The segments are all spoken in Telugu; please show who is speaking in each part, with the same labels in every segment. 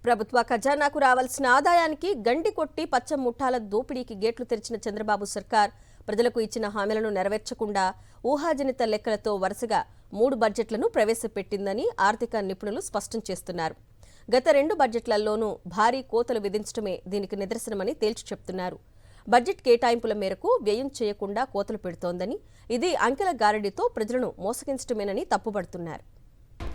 Speaker 1: ప్రభుత్వ ఖజానాకు రావాల్సిన ఆదాయానికి గండి కొట్టి పచ్చ ముఠాల దోపిడీకి గేట్లు తెరిచిన చంద్రబాబు సర్కార్ ప్రజలకు ఇచ్చిన హామీలను నెరవేర్చకుండా ఊహాజనిత లెక్కలతో వరుసగా 3 బడ్జెట్లను ప్రవేశపెట్టిందని ఆర్థిక నిపుణులు స్పష్టం చేస్తున్నారు. గత 2 బడ్జెట్లలోనూ భారీ కోతలు విధించడమే దీనికి నిదర్శనమని తేల్చి చెప్తున్నారు. బడ్జెట్ కేటాయింపుల మేరకు వ్యయం చేయకుండా కోతలు పెడుతోందని, ఇది అంకెల గారడీతో ప్రజలను మోసగించడమేనని తప్పుపడుతున్నారు.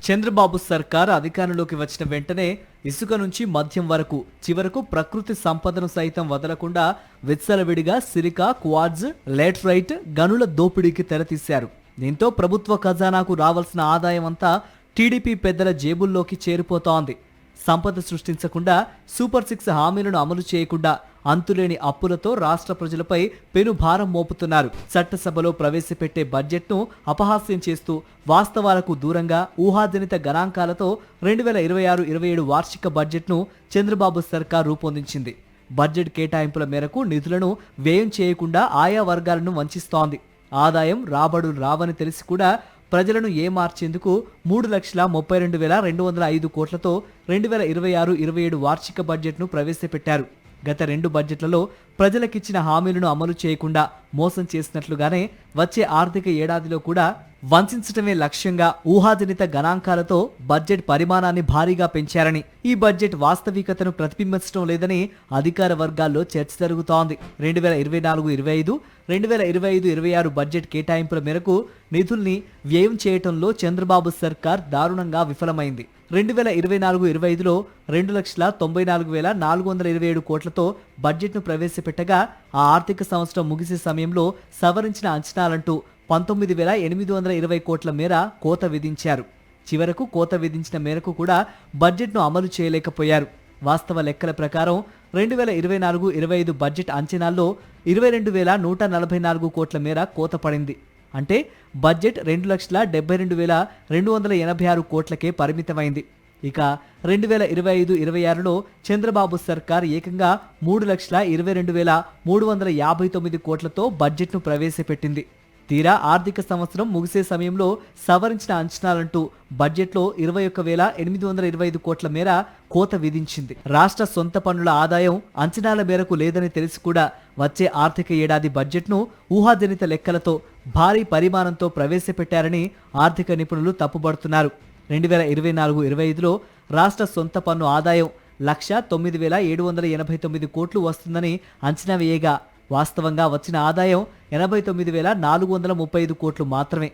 Speaker 2: చంద్రబాబు సర్కార్ అధికారంలోకి వచ్చిన వెంటనే ఇసుక నుంచి మద్యం వరకు చివరకు ప్రకృతి సంపదను సైతం వదలకుండా విచ్చలవిడిగా సిలికా, క్వార్ట్జ్, లేటరైట్ గనుల దోపిడీకి తెరతీశారు. దీంతో ప్రభుత్వ ఖజానాకు రావాల్సిన ఆదాయం అంతా టీడీపీ పెద్దల జేబుల్లోకి చేరిపోతోంది. సంపద సృష్టించకుండా, సూపర్ 6 హామీలను అమలు చేయకుండా అంతులేని అప్పులతో రాష్ట్ర ప్రజలపై పెనుభారం మోపుతున్నారు. చట్టసభలో ప్రవేశపెట్టే బడ్జెట్ను అపహాస్యం చేస్తూ వాస్తవాలకు దూరంగా ఊహాజనిత గణాంకాలతో 2026-27 వార్షిక బడ్జెట్ను చంద్రబాబు సర్కార్ రూపొందించింది. బడ్జెట్ కేటాయింపుల మేరకు నిధులను వ్యయం చేయకుండా ఆయా వర్గాలను వంచిస్తోంది. ఆదాయం, రాబడులు రావని తెలిసి కూడా ప్రజలను ఏమార్చేందుకు 3,32,205 కోట్లతో 2026-27 వార్షిక బడ్జెట్ను ప్రవేశపెట్టారు. గత 2 బడ్జెట్లలో ప్రజలకిచ్చిన హామీలను అమలు చేయకుండా మోసం చేసినట్లుగానే వచ్చే ఆర్థిక ఏడాదిలో కూడా వంచడమే లక్ష్యంగా ఊహాజనిత గణాంకాలతో బడ్జెట్ పరిమాణాన్ని భారీగా పెంచారని, ఈ బడ్జెట్ వాస్తవికతను ప్రతిబింబించడం లేదని అధికార వర్గాల్లో చర్చ జరుగుతోంది. 2024-25, 2025-26 బడ్జెట్ కేటాయింపుల మేరకు నిధుల్ని వ్యయం చేయటంలో చంద్రబాబు సర్కార్ దారుణంగా విఫలమైంది. 2024-25లో 2,94,427 కోట్లతో బడ్జెట్ను ప్రవేశపెట్టగా ఆ ఆర్థిక సంవత్సరం ముగిసే సమయంలో సవరించిన అంచనాలంటూ 19,820 కోట్ల మేర కోత విధించారు. చివరకు కోత విధించిన మేరకు కూడా బడ్జెట్ను అమలు చేయలేకపోయారు. వాస్తవ లెక్కల ప్రకారం 2024-25 బడ్జెట్ అంచనాల్లో 22,144 కోట్ల మేర కోత పడింది. అంటే బడ్జెట్ 2,72,286 కోట్లకే పరిమితమైంది. ఇక 2025-26లో చంద్రబాబు సర్కార్ ఏకంగా 3,22,359 కోట్లతో బడ్జెట్ను ప్రవేశపెట్టింది. తీరా ఆర్థిక సంవత్సరం ముగిసే సమయంలో సవరించిన అంచనాలంటూ బడ్జెట్లో 21,825 కోట్ల మేర కోత విధించింది. రాష్ట్ర సొంత పన్నుల ఆదాయం అంచనాల మేరకు లేదని తెలిసి కూడా వచ్చే ఆర్థిక ఏడాది బడ్జెట్ను ఊహాజనిత లెక్కలతో భారీ పరిమాణంతో ప్రవేశపెట్టారని ఆర్థిక నిపుణులు తప్పుపడుతున్నారు. 2024-25లో రాష్ట్ర సొంత పన్ను ఆదాయం 1,09,789 కోట్లు వస్తుందని అంచనా వేయగా వాస్తవంగా వచ్చిన ఆదాయం 89,435 కోట్లు మాత్రమే.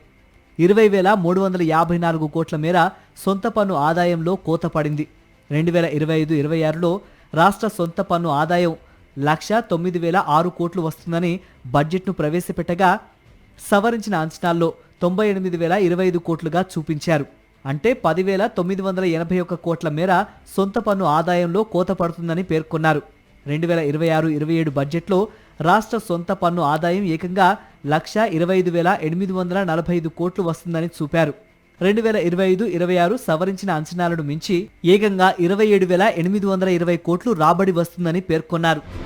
Speaker 2: 20,354 కోట్ల మేర సొంత పన్ను ఆదాయంలో కోత పడింది. 2025-26లో రాష్ట్ర సొంత పన్ను ఆదాయం 1,09,006 కోట్లు వస్తుందని బడ్జెట్ను ప్రవేశపెట్టగా సవరించిన అంచనాల్లో 98,025 కోట్లుగా చూపించారు. అంటే 10,981 కోట్ల మేర సొంత పన్ను ఆదాయంలో కోత పడుతుందని పేర్కొన్నారు. 2026-27 బడ్జెట్లో రాష్ట్ర సొంత పన్ను ఆదాయం ఏకంగా 1,25,845 కోట్లు వస్తుందని చూపారు. 2025-26 సవరించిన అంచనాలను మించి ఏకంగా 27,820 కోట్లు రాబడి వస్తుందని పేర్కొన్నారు.